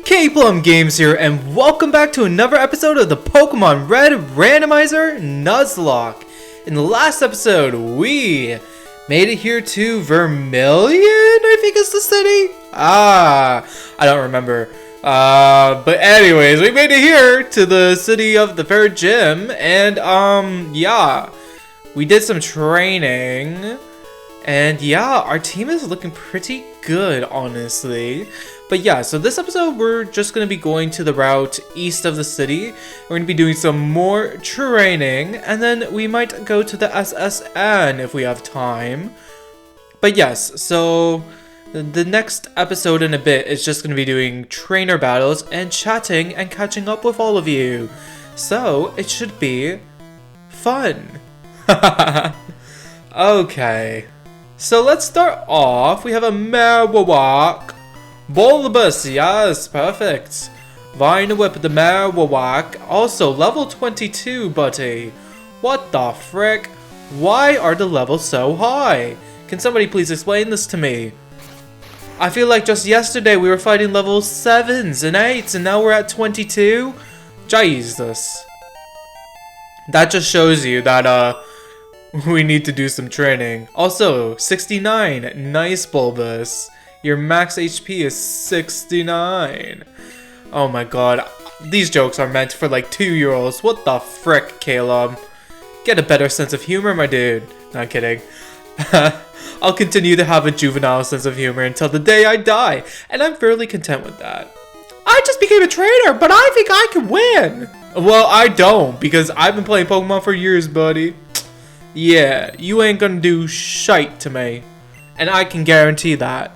K-Plum Games here, and welcome back to another episode of the Pokemon Red Randomizer Nuzlocke. In the last episode, we made it here to Vermilion, I think is the city? I don't remember. But anyways, we made it here to the city of the third gym, and yeah. We did some training, and yeah, our team is looking pretty good, honestly. But yeah, so this episode, we're just going to be going to the route east of the city. We're going to be doing some more training, and then we might go to the SSN if we have time. But yes, so the next episode in a bit is just going to be doing trainer battles and chatting and catching up with all of you. So it should be fun. Okay, so let's start off. We have a Marowak. Bulbous, yes, perfect. Vine Whip the Marowak, also level 22, buddy. What the frick? Why are the levels so high? Can somebody please explain this to me? I feel like just yesterday we were fighting level 7s and 8s and now we're at 22? Jesus. That just shows you that, we need to do some training. Also, 69, nice Bulbous. Your max HP is 69. Oh my god. These jokes are meant for like 2-year-olds. What the frick, Caleb? Get a better sense of humor, my dude. Not kidding. I'll continue to have a juvenile sense of humor until the day I die, and I'm fairly content with that. I just became a trainer, but I think I can win. Well, I don't, because I've been playing Pokemon for years, buddy. Yeah, you ain't gonna do shite to me. And I can guarantee that.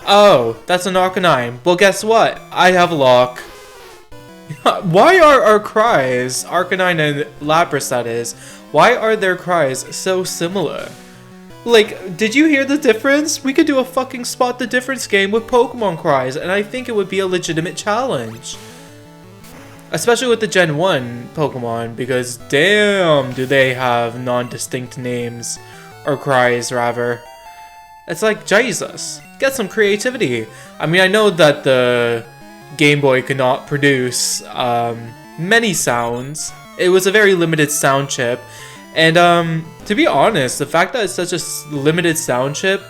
Oh, that's an Arcanine. Well, guess what? I have a lock. Why are our cries, Arcanine and Lapras that is, why are their cries so similar? Like, did you hear the difference? We could do a fucking spot the difference game with Pokemon cries, and I think it would be a legitimate challenge. Especially with the Gen 1 Pokemon, because damn do they have non-distinct names. Or cries, rather. It's like, Jesus. Get some creativity. I mean, I know that the Game Boy could not produce many sounds. It was a very limited sound chip. And to be honest, the fact that it's such a limited sound chip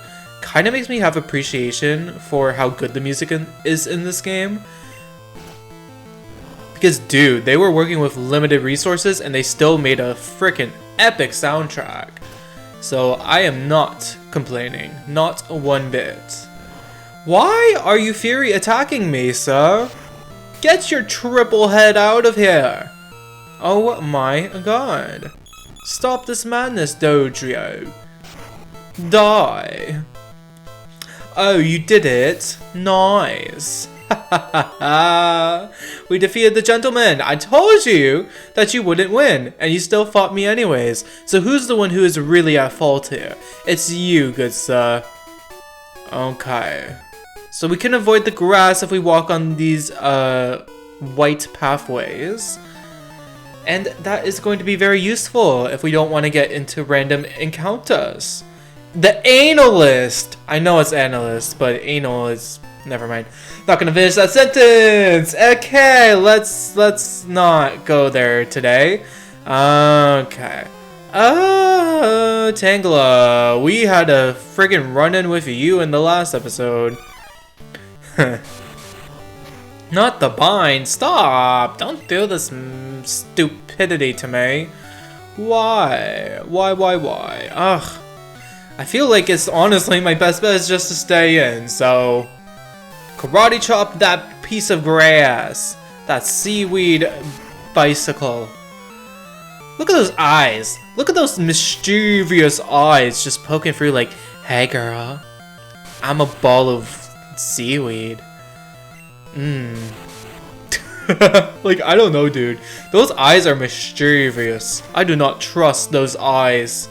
kind of makes me have appreciation for how good the music is in this game. Because, dude, they were working with limited resources and they still made a freaking epic soundtrack. So I am not complaining, not one bit. Why are you Fury attacking me, sir? Get your triple head out of here. Oh my god. Stop this madness, Dodrio. Die. Oh, you did it. Nice. We defeated the gentleman. I told you that you wouldn't win, and you still fought me anyways. So who's the one who is really at fault here? It's you, good sir. Okay. So we can avoid the grass if we walk on these white pathways. And that is going to be very useful if we don't want to get into random encounters. The analyst! I know it's analyst, but anal is... Never mind. Not gonna finish that sentence! Okay, let's not go there today. Okay. Oh, Tangela. We had a friggin' run-in with you in the last episode. Not the bind. Stop! Don't do this stupidity to me. Why? Why? Ugh. I feel like it's honestly my best bet is just to stay in, so... Karate chop that piece of grass. That seaweed bicycle. Look at those eyes. Look at those mischievous eyes just poking through like, hey girl, I'm a ball of seaweed. Like, I don't know, dude. Those eyes are mischievous. I do not trust those eyes.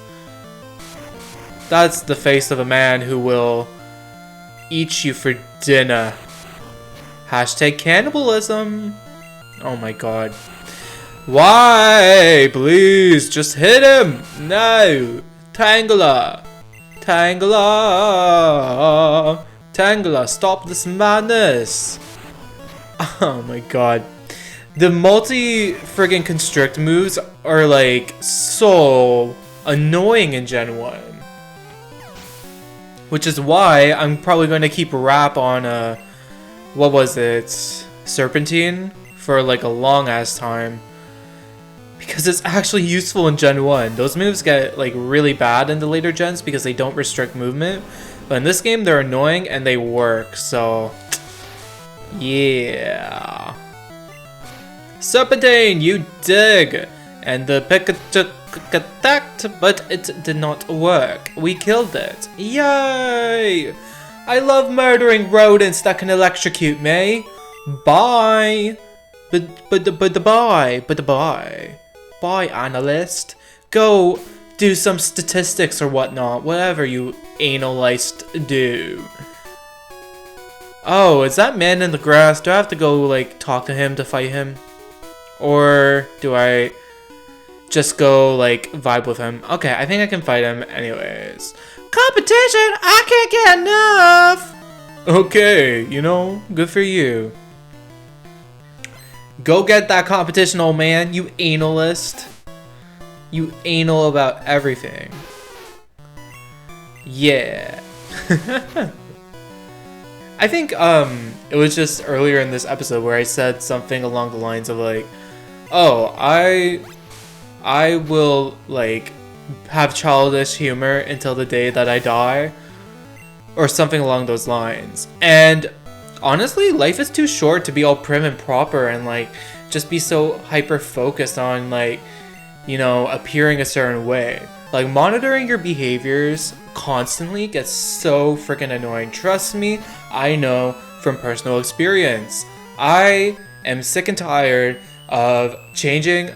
That's the face of a man who will eat you for dinner. Hashtag cannibalism. Oh my god. Why? Please, just hit him. No. Tangela. Tangela. Tangela, stop this madness. Oh my god. The multi-friggin' constrict moves are like so annoying in Gen 1. Which is why I'm probably going to keep Wrap on what was it? Serpentine for like a long ass time. Because it's actually useful in Gen 1. Those moves get like really bad in the later gens because they don't restrict movement. But in this game they're annoying and they work, so yeah. Serpentine, you dig! And the Pikachu attacked, but it did not work. We killed it. Yay! I love murdering rodents that can electrocute me. Bye! Bye, analyst. Go do some statistics or whatnot. Whatever you analyst do. Oh, is that man in the grass? Do I have to go, like, talk to him to fight him? Or do I just go, like, vibe with him? Okay, I think I can fight him anyways. Competition! I can't get enough! Okay, you know, good for you. Go get that competition, old man, you analyst. You anal about everything. Yeah. I think it was just earlier in this episode where I said something along the lines of like, oh, I will like have childish humor until the day that I die, or something along those lines. And honestly, life is too short to be all prim and proper and like just be so hyper focused on like, you know, appearing a certain way. Like monitoring your behaviors constantly gets so freaking annoying. Trust me, I know from personal experience. I am sick and tired of changing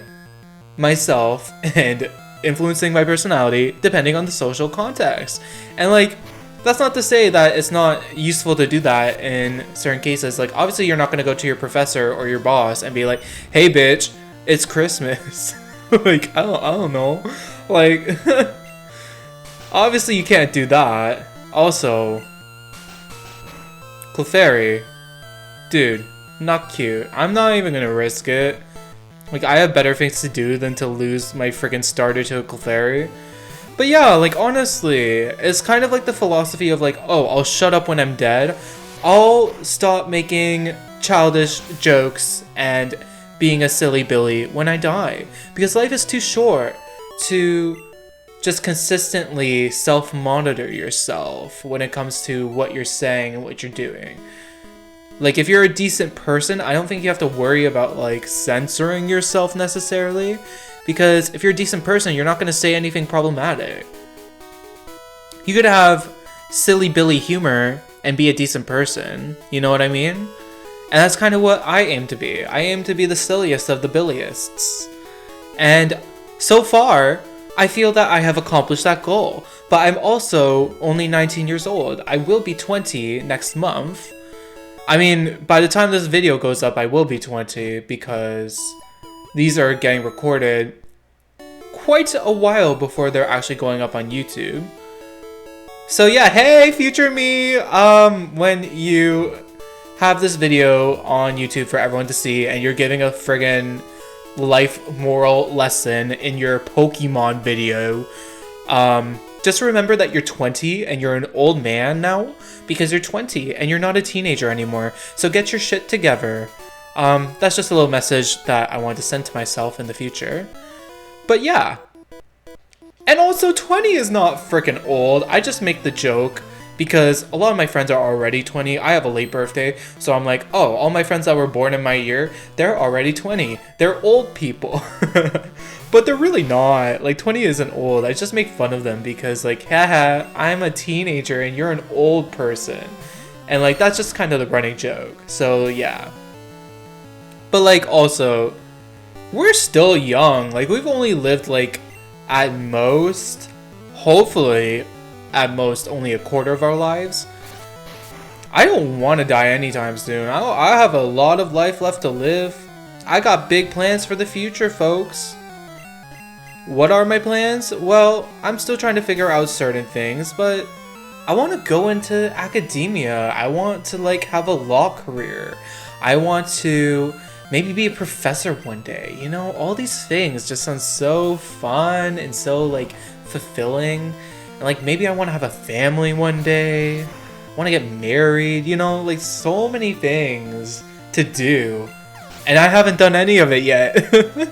myself and influencing my personality depending on the social context. And like, that's not to say that it's not useful to do that in certain cases. Like, obviously you're not going to go to your professor or your boss and be like, hey bitch, it's Christmas. Like, I don't know. Like, obviously you can't do that. Also, Clefairy, dude, not cute. I'm not even gonna risk it. Like, I have better things to do than to lose my freaking starter to a Clefairy. But yeah, like, honestly, it's kind of like the philosophy of like, oh, I'll shut up when I'm dead. I'll stop making childish jokes and being a silly Billy when I die. Because life is too short to just consistently self-monitor yourself when it comes to what you're saying and what you're doing. Like, if you're a decent person, I don't think you have to worry about, like, censoring yourself necessarily. Because if you're a decent person, you're not going to say anything problematic. You could have silly Billy humor and be a decent person. You know what I mean? And that's kind of what I aim to be. I aim to be the silliest of the Billyists. And so far, I feel that I have accomplished that goal. But I'm also only 19 years old. I will be 20 next month. I mean, by the time this video goes up, I will be 20 because these are getting recorded quite a while before they're actually going up on YouTube. So yeah, hey, future me! When you have this video on YouTube for everyone to see and you're giving a friggin' life moral lesson in your Pokemon video, just remember that you're 20 and you're an old man now because you're 20 and you're not a teenager anymore. So get your shit together. That's just a little message that I want to send to myself in the future. But yeah. And also 20 is not freaking old. I just make the joke because a lot of my friends are already 20. I have a late birthday, so I'm like, oh, all my friends that were born in my year, they're already 20. They're old people. But they're really not. Like, 20 isn't old. I just make fun of them because, like, haha, I'm a teenager and you're an old person. And, like, that's just kind of the running joke. So, yeah. But, like, also, we're still young. Like, we've only lived, like, at most, hopefully, at most, only a quarter of our lives. I don't want to die anytime soon. I have a lot of life left to live. I got big plans for the future, folks. What are my plans? Well, I'm still trying to figure out certain things, but I want to go into academia. I want to like have a law career. I want to maybe be a professor one day. You know, all these things just sound so fun and so like fulfilling. And like maybe I want to have a family one day. I want to get married, you know, like so many things to do. And I haven't done any of it yet.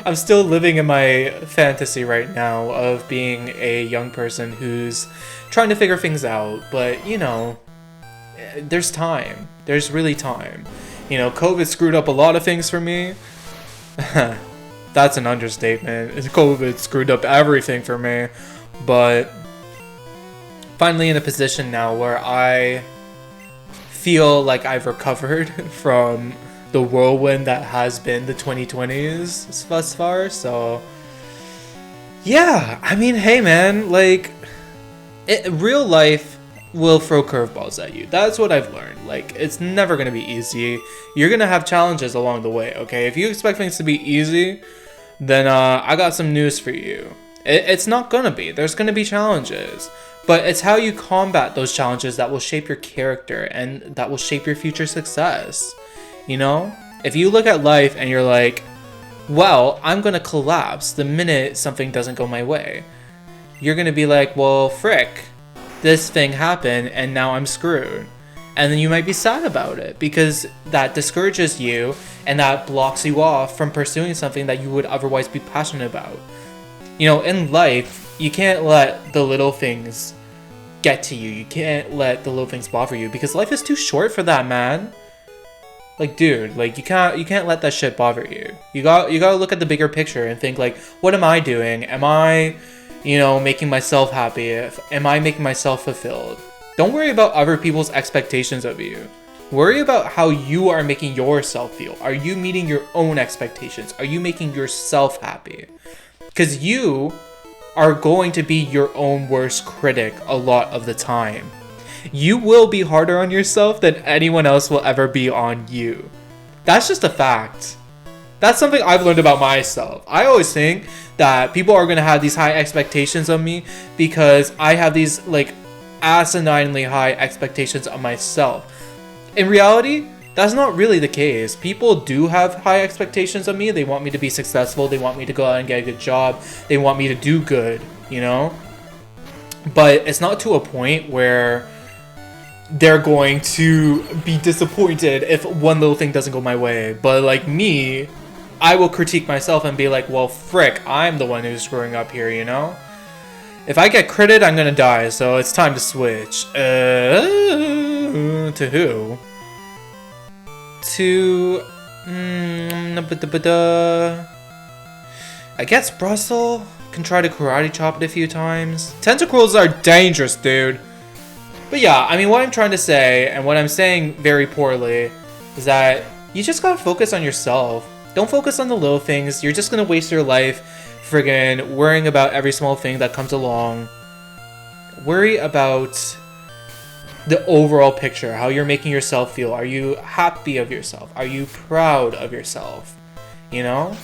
I'm still living in my fantasy right now of being a young person who's trying to figure things out. But, you know, there's time. There's really time. You know, COVID screwed up a lot of things for me. That's an understatement. COVID screwed up everything for me. But finally in a position now where I feel like I've recovered from the whirlwind that has been the 2020s thus far. So yeah, I mean, hey man, like real life will throw curveballs at you. That's what I've learned. Like, it's never gonna be easy. You're gonna have challenges along the way, okay? If you expect things to be easy, then I got some news for you. It's not gonna be. There's gonna be challenges. But it's how you combat those challenges that will shape your character and that will shape your future success. You know? If you look at life and you're like, well, I'm gonna collapse the minute something doesn't go my way. You're gonna be like, well, frick, this thing happened and now I'm screwed. And then you might be sad about it because that discourages you and that blocks you off from pursuing something that you would otherwise be passionate about. You know, in life, you can't let the little things get to you. You can't let the little things bother you because life is too short for that, man. Like, dude, like you can't let that shit bother you. You gotta look at the bigger picture and think like, what am I doing? Am I, you know, making myself happy? Am I making myself fulfilled? Don't worry about other people's expectations of you. Worry about how you are making yourself feel. Are you meeting your own expectations? Are you making yourself happy? Because you are going to be your own worst critic a lot of the time. You will be harder on yourself than anyone else will ever be on you. That's just a fact. That's something I've learned about myself. I always think that people are going to have these high expectations of me because I have these like asininely high expectations of myself. In reality, that's not really the case. People do have high expectations of me. They want me to be successful. They want me to go out and get a good job. They want me to do good, you know? But it's not to a point where they're going to be disappointed if one little thing doesn't go my way. But like me, I will critique myself and be like, well, frick, I'm the one who's screwing up here, you know? If I get critted, I'm gonna die, so it's time to switch. To who? To... I guess Russell can try to karate chop it a few times. Tentacles are dangerous, dude. But yeah, I mean, what I'm trying to say, and what I'm saying very poorly, is that you just gotta focus on yourself. Don't focus on the little things. You're just gonna waste your life friggin' worrying about every small thing that comes along. Worry about the overall picture, how you're making yourself feel. Are you happy of yourself? Are you proud of yourself? You know?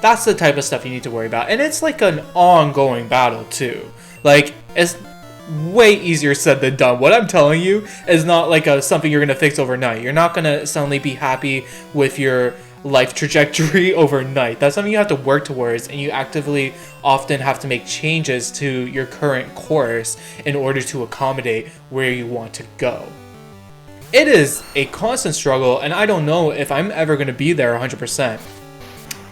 That's the type of stuff you need to worry about. And it's like an ongoing battle too. Like, it's way easier said than done. What I'm telling you is not like something you're gonna fix overnight. You're not gonna suddenly be happy with your life trajectory overnight. That's something you have to work towards, and you actively often have to make changes to your current course in order to accommodate where you want to go. It is a constant struggle, and I don't know if I'm ever going to be there 100%.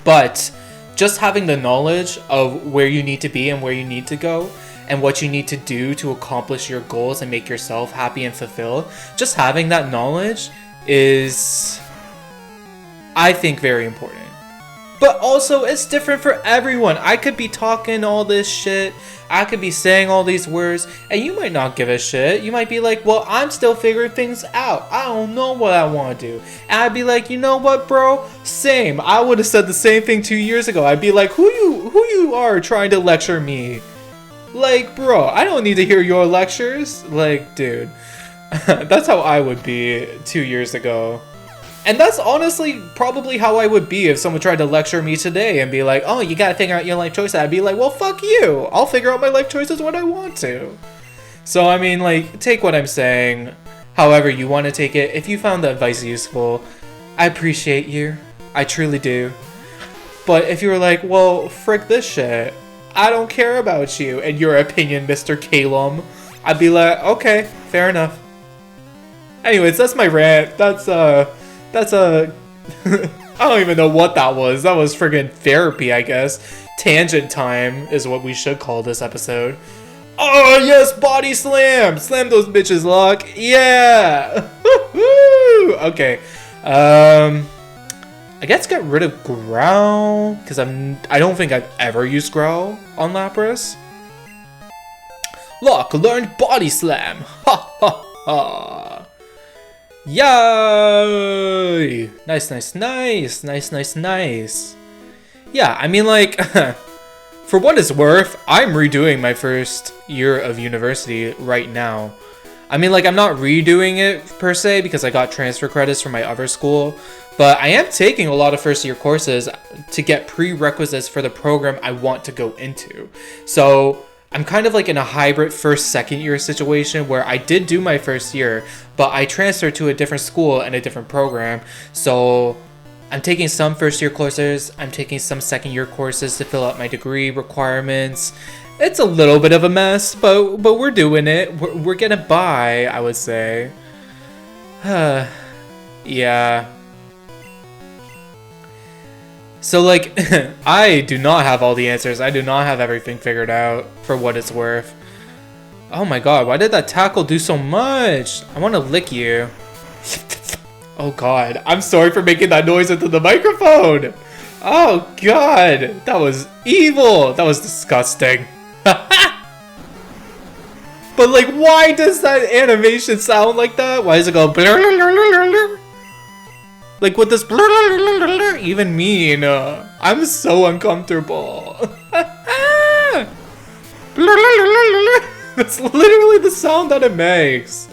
But just having the knowledge of where you need to be and where you need to go, and what you need to do to accomplish your goals and make yourself happy and fulfilled, just having that knowledge is, I think, very important. But also, it's different for everyone. I could be talking all this shit, I could be saying all these words, and you might not give a shit. You might be like, well, I'm still figuring things out. I don't know what I want to do. And I'd be like, you know what, bro? Same. I would have said the same thing 2 years ago. I'd be like, who you are trying to lecture me? Like, bro, I don't need to hear your lectures. Like, dude. That's how I would be 2 years ago. And that's honestly probably how I would be if someone tried to lecture me today and be like, oh, you gotta figure out your life choices. I'd be like, well, fuck you. I'll figure out my life choices when I want to. So, I mean, like, take what I'm saying however you want to take it. If you found the advice useful, I appreciate you. I truly do. But if you were like, well, frick this shit, I don't care about you and your opinion, Mr. Calum, I'd be like, okay, fair enough. Anyways, that's my rant. That's I don't even know what that was. That was friggin' therapy, I guess. Tangent time is what we should call this episode. Oh, yes, body slam! Slam those bitches, Locke. Yeah! Okay. I guess get rid of Growl, because I don't think I've ever used Growl on Lapras. Locke learned body slam. Ha ha ha. Yay! Nice, nice, nice, nice, nice, nice. Yeah, I mean, like, for what it's worth, I'm redoing my first year of university right now. I mean, like, I'm not redoing it per se because I got transfer credits from my other school, but I am taking a lot of first year courses to get prerequisites for the program I want to go into. So I'm kind of like in a hybrid second year situation where I did do my first year, but I transferred to a different school and a different program. So I'm taking some first year courses, I'm taking some second year courses to fill out my degree requirements. It's a little bit of a mess, but we're doing it. We're gonna by, I would say. Yeah. So, like, I do not have all the answers. I do not have everything figured out, for what it's worth. Oh my god, why did that tackle do so much? I want to lick you. Oh god, I'm sorry for making that noise into the microphone. Oh god, that was evil. That was disgusting. But, like, why does that animation sound like that? Why does it go blur? Like, what does even mean? I'm so uncomfortable. That's literally the sound that it makes.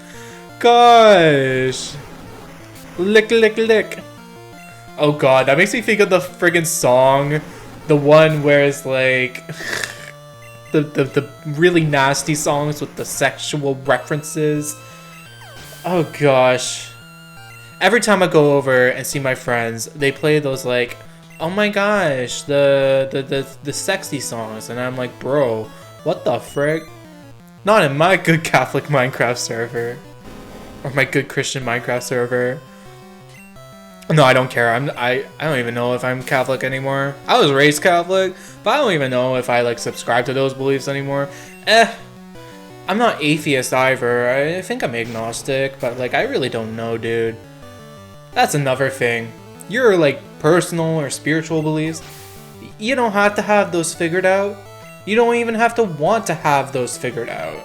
Gosh. Lick, lick, lick. Oh god, that makes me think of the friggin' song. The one where it's like... the really nasty songs with the sexual references. Oh gosh. Every time I go over and see my friends, they play those like, oh my gosh, the sexy songs, and I'm like, bro, what the frick? Not in my good Catholic Minecraft server, or my good Christian Minecraft server. No, I don't care. I don't even know if I'm Catholic anymore. I was raised Catholic, but I don't even know if I like subscribe to those beliefs anymore. I'm not atheist either. I think I'm agnostic, but like I really don't know, dude. That's another thing. Your like personal or spiritual beliefs, you don't have to have those figured out. You don't even have to want to have those figured out.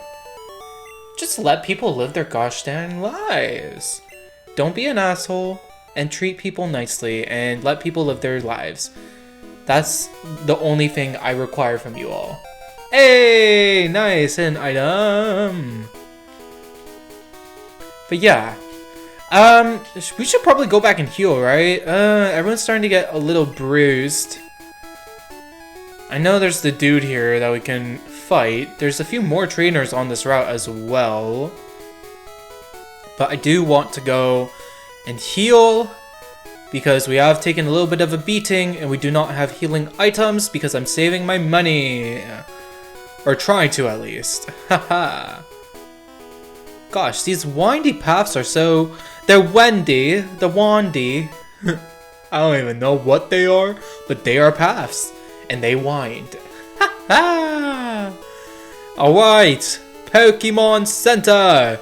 Just let people live their gosh dang lives. Don't be an asshole and treat people nicely and let people live their lives. That's the only thing I require from you all. Hey, nice, an item. But yeah. We should probably go back and heal, right? Everyone's starting to get a little bruised. I know there's the dude here that we can fight. There's a few more trainers on this route as well. But I do want to go and heal because we have taken a little bit of a beating and we do not have healing items because I'm saving my money. Or trying to, at least. Haha. Gosh, these windy paths are so... They're windy. They're wandy. I don't even know what they are, but they are paths. And they wind. Haha! Alright. Pokemon Center.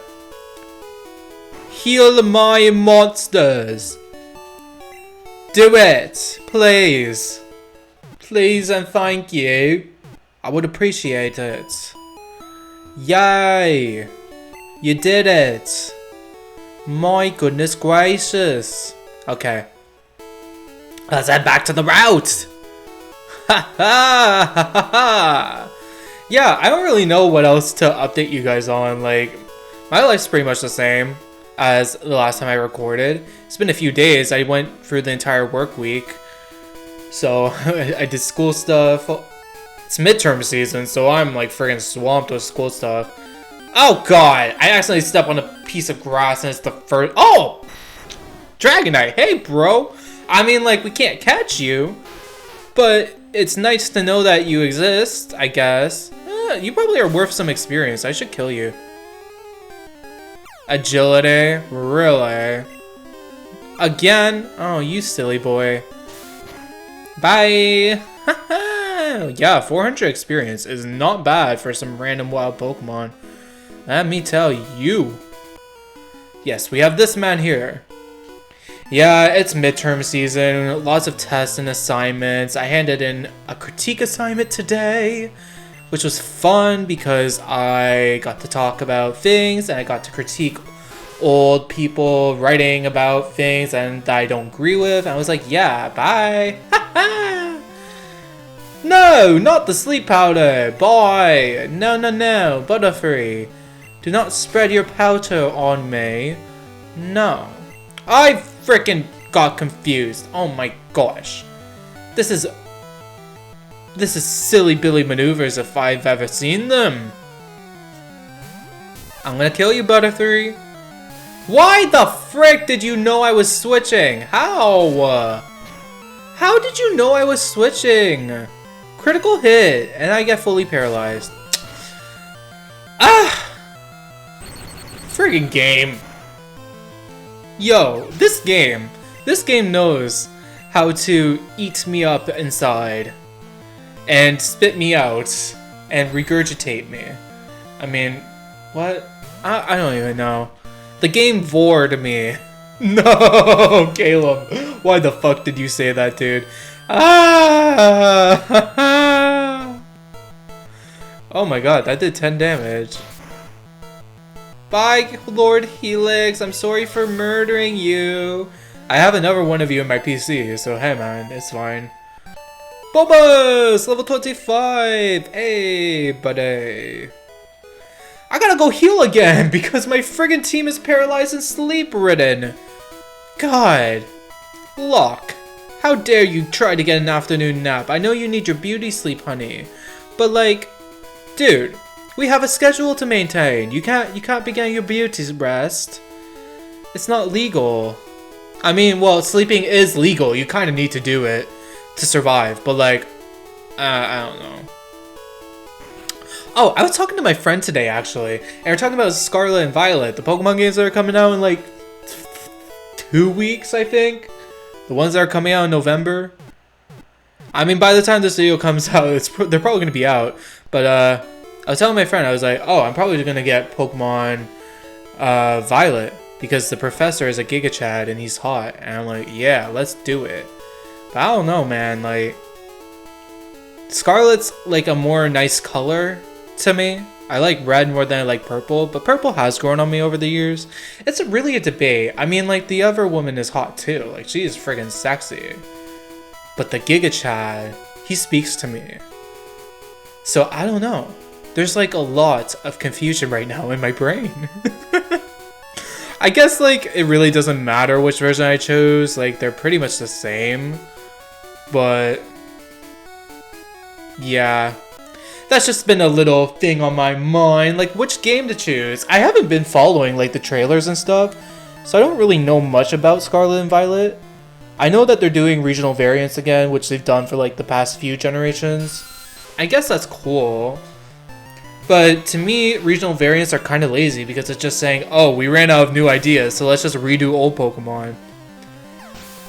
Heal my monsters. Do it. Please. Please and thank you. I would appreciate it. Yay! You did it! My goodness gracious! Okay. Let's head back to the route! Ha ha ha ha! Yeah, I don't really know what else to update you guys on. Like, my life's pretty much the same as the last time I recorded. It's been a few days. I went through the entire work week. So, I did school stuff. It's midterm season, so I'm like friggin' swamped with school stuff. Oh god, I accidentally stepped on a piece of grass and it's the first. Oh! Dragonite, hey bro! I mean, like, we can't catch you, but it's nice to know that you exist, I guess. You probably are worth some experience. I should kill you. Agility? Really? Again? Oh, you silly boy. Bye! Yeah, 400 experience is not bad for some random wild Pokemon. Let me tell you. Yes, we have this man here. Yeah, it's midterm season, lots of tests and assignments. I handed in a critique assignment today, which was fun because I got to talk about things and I got to critique old people writing about things and that I don't agree with. And I was like, yeah, bye. No, not the sleep powder. Boy, no, Butterfree. Do not spread your powder on me. No. I freaking got confused. Oh my gosh. This is silly Billy maneuvers if I've ever seen them. I'm gonna kill you, Butterfree. Why the frick did you know I was switching? How? How did you know I was switching? Critical hit, and I get fully paralyzed. Ah! Friggin' game. Yo, this game knows how to eat me up inside and spit me out and regurgitate me. I mean, what? I don't even know. The game vored me. No, Caleb. Why the fuck did you say that, dude? Ah! Oh my god, that did 10 damage. Bye, Lord Helix. I'm sorry for murdering you. I have another one of you in my PC, so hey man, it's fine. Bulbous! Level 25! Hey, buddy. I gotta go heal again because my friggin' team is paralyzed and sleep-ridden. God. Locke, how dare you try to get an afternoon nap? I know you need your beauty sleep, honey. But like, dude, we have a schedule to maintain. You can't be getting your beauty rest. It's not legal. I mean, well, sleeping is legal. You kind of need to do it to survive. But like, I don't know. Oh, I was talking to my friend today, actually. And we're talking about Scarlet and Violet. The Pokemon games that are coming out in like 2 weeks, I think. The ones that are coming out in November. I mean, by the time this video comes out, they're probably going to be out. But I was telling my friend, I was like, oh, I'm probably going to get Pokemon Violet. Because the professor is a Giga Chad and he's hot. And I'm like, yeah, let's do it. But I don't know, man. Like, Scarlet's like a more nice color to me. I like red more than I like purple, but purple has grown on me over the years. It's really a debate. I mean, like, the other woman is hot too. Like, she is friggin' sexy. But the Giga Chad, he speaks to me. So, I don't know. There's like a lot of confusion right now in my brain. I guess, like, it really doesn't matter which version I chose. Like, they're pretty much the same. But yeah, that's just been a little thing on my mind, like which game to choose. I haven't been following like the trailers and stuff, so I don't really know much about Scarlet and Violet. I know that they're doing regional variants again, which they've done for like the past few generations. I guess that's cool. But to me, regional variants are kind of lazy because it's just saying, oh, we ran out of new ideas, so let's just redo old Pokemon.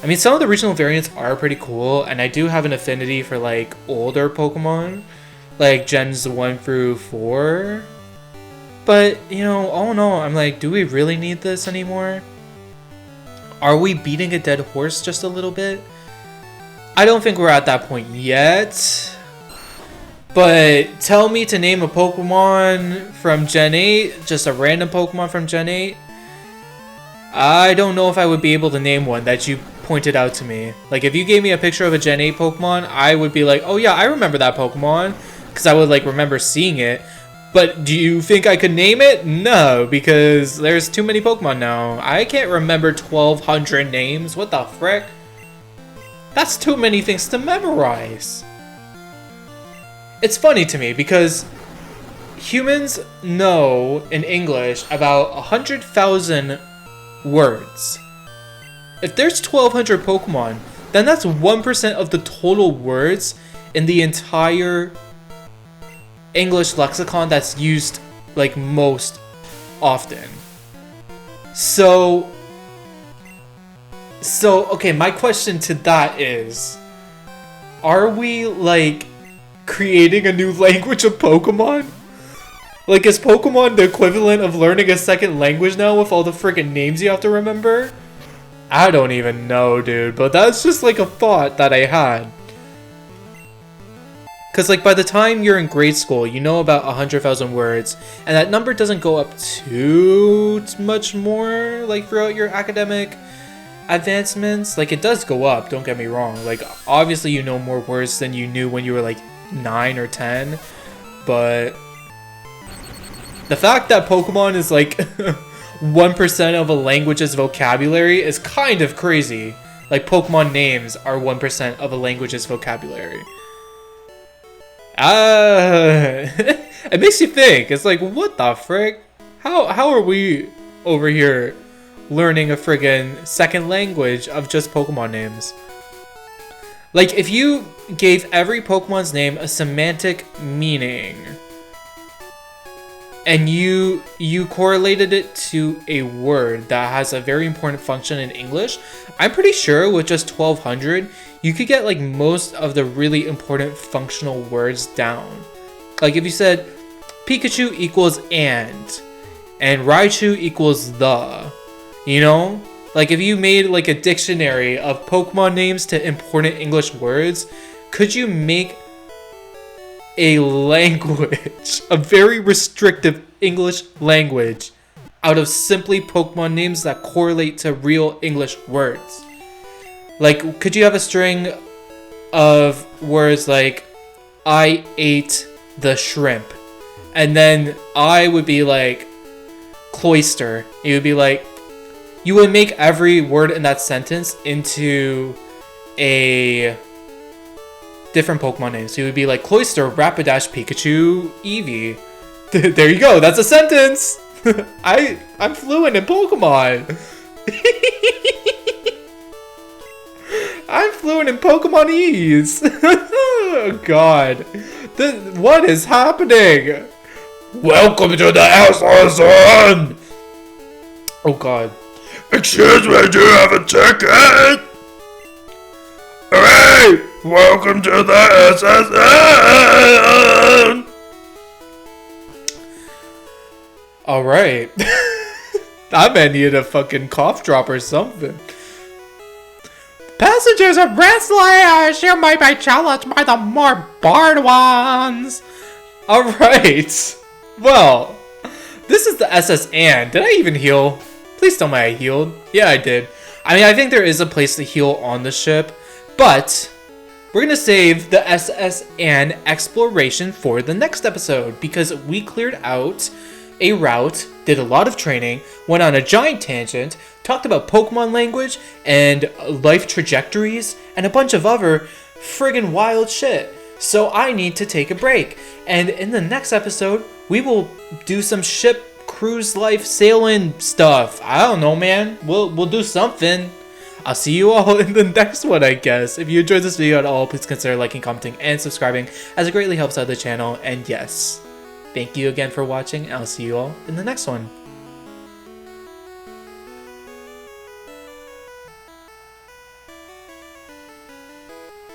I mean, some of the regional variants are pretty cool, and I do have an affinity for, like, older Pokemon. Like, Gens 1 through 4. But, you know, all in all, I'm like, do we really need this anymore? Are we beating a dead horse just a little bit? I don't think we're at that point yet. But tell me to name a Pokemon from Gen 8, just a random Pokemon from Gen 8. I don't know if I would be able to name one that you pointed out to me. Like, if you gave me a picture of a Gen 8 Pokemon, I would be like, oh yeah, I remember that Pokemon. Because I would, like, remember seeing it. But do you think I could name it? No, because there's too many Pokemon now. I can't remember 1,200 names. What the frick? That's too many things to memorize. It's funny to me because humans know in English about 100,000 words. If there's 1,200 Pokemon, then that's 1% of the total words in the entire English lexicon that's used like most often. So okay, my question to that is, are we like creating a new language of Pokemon? Like, is Pokemon the equivalent of learning a second language now with all the freaking names you have to remember? I don't even know, dude, but that's just like a thought that I had. Because like by the time you're in grade school, you know about 100,000 words, and that number doesn't go up too much more like throughout your academic advancements. Like, it does go up, don't get me wrong. Like, obviously you know more words than you knew when you were like 9 or 10, but the fact that Pokemon is like 1% of a language's vocabulary is kind of crazy. Like, Pokemon names are 1% of a language's vocabulary. It makes you think. It's like, what the frick? How are we over here learning a friggin' second language of just Pokemon names? Like, if you gave every Pokemon's name a semantic meaning, and you correlated it to a word that has a very important function in English, I'm pretty sure with just 1,200, you could get like most of the really important functional words down. Like if you said Pikachu equals and Raichu equals the, you know? Like if you made like a dictionary of Pokemon names to important English words, could you make a language, a very restrictive English language, out of simply Pokemon names that correlate to real English words? Like, could you have a string of words like, I ate the shrimp, and then I would be like, cloister. It would be like, you would make every word in that sentence into a different Pokemon name. So it would be like Cloister, Rapidash, Pikachu, Eevee. There you go. That's a sentence. I'm fluent in Pokemon. I'm fluent in Pokemonese. Oh God. What is happening? Welcome to the SSN. Oh God. Excuse me, do you have a ticket? Hey! Welcome to the SSN! Alright. I may need a fucking cough drop or something. Passengers of Renslayer, you might be challenged by the more bored ones. Alright. Well, this is the SSN. Did I even heal? Please tell me I healed. Yeah, I did. I mean, I think there is a place to heal on the ship, but we're gonna save the SSN exploration for the next episode because we cleared out a route, did a lot of training, went on a giant tangent, talked about Pokemon language and life trajectories and a bunch of other friggin' wild shit. So I need to take a break. And in the next episode, we will do some ship cruise life sailing stuff. I don't know, man. We'll do something. I'll see you all in the next one, I guess. If you enjoyed this video at all, please consider liking, commenting, and subscribing, as it greatly helps out the channel. And yes, thank you again for watching, and I'll see you all in the next one.